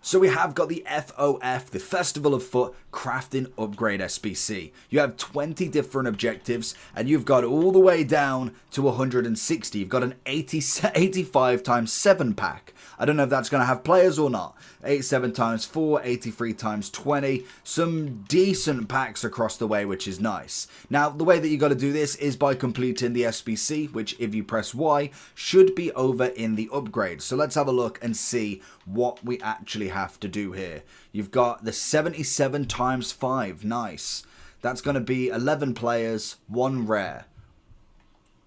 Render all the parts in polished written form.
So we have got the FOF, the Festival of Foot Crafting Upgrade SBC. You have 20 different objectives and you've got all the way down to 160. You've got an 85 times 7 pack. I don't know if that's going to have players or not. 87 times 4, 83 times 20. Some decent packs across the way, which is nice. Now, the way that you got to do this is by completing the SBC, which if you press Y, should be over in the upgrade. So let's have a look and see what we actually have to do here. You've got the 77 times 5. Nice. That's going to be 11 players, 1 rare.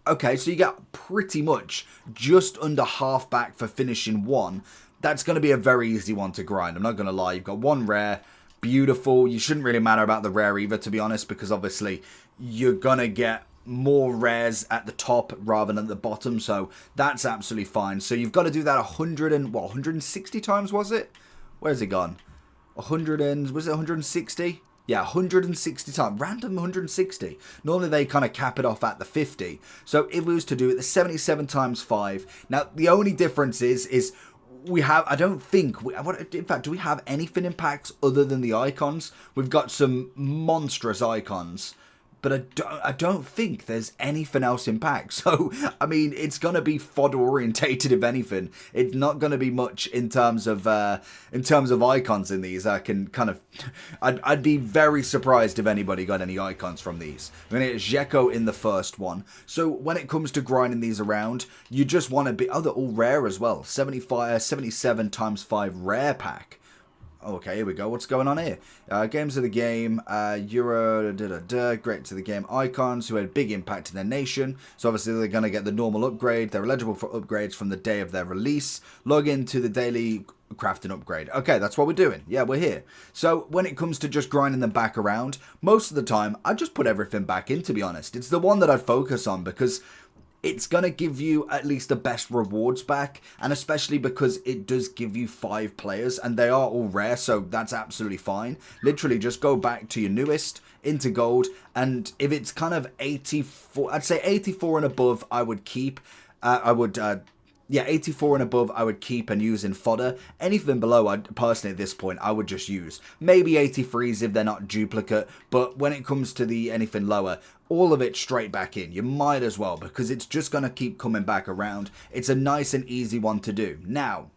Okay, so you get pretty much just under half back for finishing 1. That's going to be a very easy one to grind. I'm not going to lie. You've got 1 rare. Beautiful. You shouldn't really matter about the rare either, to be honest, because obviously you're going to get more rares at the top rather than at the bottom. So that's absolutely fine. So you've got to do that 160 times, was it? Where's it gone? Was it 160? Yeah, 160 times. Random 160. Normally they kind of cap it off at the 50. So if we was to do it, the 77 times 5. Now, the only difference is we have, I don't think, in fact, do we have anything in packs other than the icons? We've got some monstrous icons. But I don't think there's anything else in pack. So, I mean, it's going to be fodder orientated, if anything. It's not going to be much in terms of icons in these. I can kind of, I'd be very surprised if anybody got any icons from these. I mean, it's Dzeko in the first one. So when it comes to grinding these around, you just want to be, oh, they're all rare as well. 77 times 5 rare pack. Okay, here we go. What's going on here? Games of the game, Euro, great to the game icons who had big impact in their nation. So obviously they're going to get the normal upgrade. They're eligible for upgrades from the day of their release. Log into the daily crafting upgrade. Okay, that's what we're doing. Yeah, we're here. So when it comes to just grinding them back around, most of the time, I just put everything back in, to be honest. It's the one that I'd focus on because it's going to give you at least the best rewards back, and especially because it does give you 5 players, and they are all rare, so that's absolutely fine. Literally, just go back to your newest, into gold, and if it's kind of 84, I'd say 84 and above, I would keep. Yeah, 84 and above, I would keep and use in fodder. Anything below, personally at this point, I would just use. Maybe 83s if they're not duplicate, but when it comes to the anything lower, all of it straight back in. You might as well, because it's just going to keep coming back around. It's a nice and easy one to do. Now,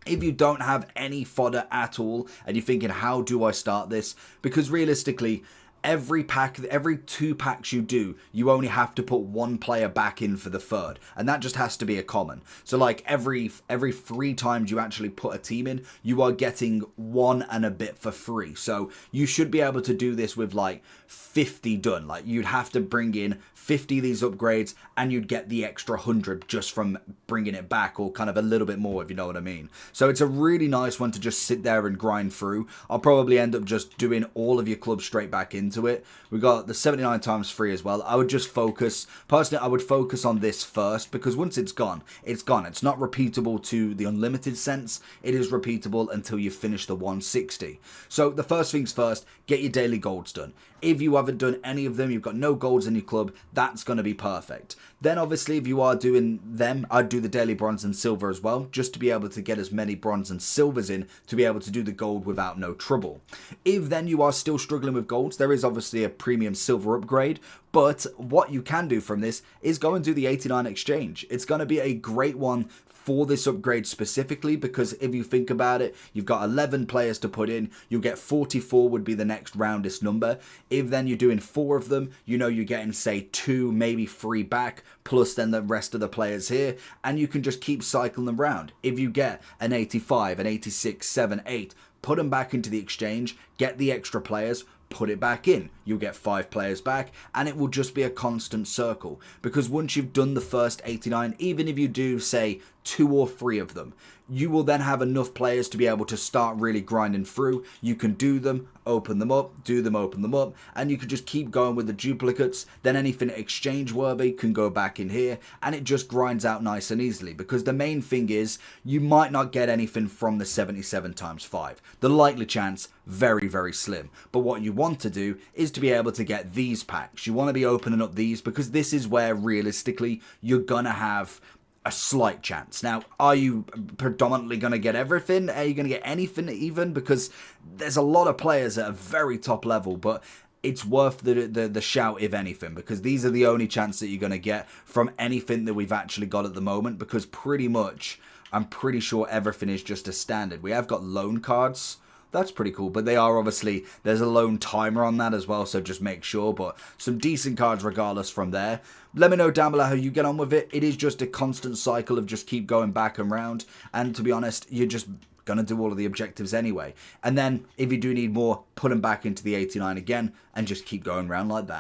if you don't have any fodder at all, and you're thinking, how do I start this? Because realistically, every 2 packs you do, you only have to put 1 player back in for the 3rd, and that just has to be a common. So like every 3 times you actually put a team in, you are getting 1 and a bit for free. So you should be able to do this with like 50 done. Like you'd have to bring in 50 of these upgrades and you'd get the extra 100 just from bringing it back, or kind of a little bit more, if you know what I mean. So it's a really nice one to just sit there and grind through. I'll probably end up just doing all of your clubs straight back into it. We got the 79 times 3 as well. I would just focus, personally I would focus on this first, because once it's gone, it's gone. It's not repeatable to the unlimited sense. It is repeatable until you finish the 160. So the first things first, get your daily golds done. If you haven't done any of them, you've got no golds in your club, that's going to be perfect. Then obviously if you are doing them, I'd do the daily bronze and silver as well, just to be able to get as many bronze and silvers in to be able to do the gold without no trouble. If then you are still struggling with golds, there is obviously a premium silver upgrade, but what you can do from this is go and do the 89 exchange. It's going to be a great one for this upgrade specifically, because if you think about it, you've got 11 players to put in, you'll get 44 would be the next roundest number. If then you're doing 4 of them, you know you're getting say 2, maybe 3 back, plus then the rest of the players here, and you can just keep cycling them around. If you get an 85, an 86, 7, 8, put them back into the exchange, get the extra players, put it back in. You'll get 5 players back, and it will just be a constant circle. Because once you've done the first 89, even if you do, say, 2 or 3 of them, you will then have enough players to be able to start really grinding through. You can do them, open them up, do them, open them up, and you can just keep going with the duplicates. Then anything exchange worthy can go back in here, and it just grinds out nice and easily, because the main thing is you might not get anything from the 77 times 5. The likely chance, very, very slim. But what you want to do is to be able to get these packs. You want to be opening up these, because this is where realistically you're gonna have a slight chance. Now, are you predominantly going to get everything? Are you going to get anything even? Because there's a lot of players at a very top level, but it's worth the shout, if anything, because these are the only chance that you're going to get from anything that we've actually got at the moment, because pretty much, I'm pretty sure everything is just a standard. We have got loan cards. That's pretty cool, but they are obviously, there's a loan timer on that as well, so just make sure, but some decent cards regardless from there. Let me know down below how you get on with it. It is just a constant cycle of just keep going back and round, and to be honest, you're just going to do all of the objectives anyway. And then, if you do need more, put them back into the 89 again, and just keep going around like that.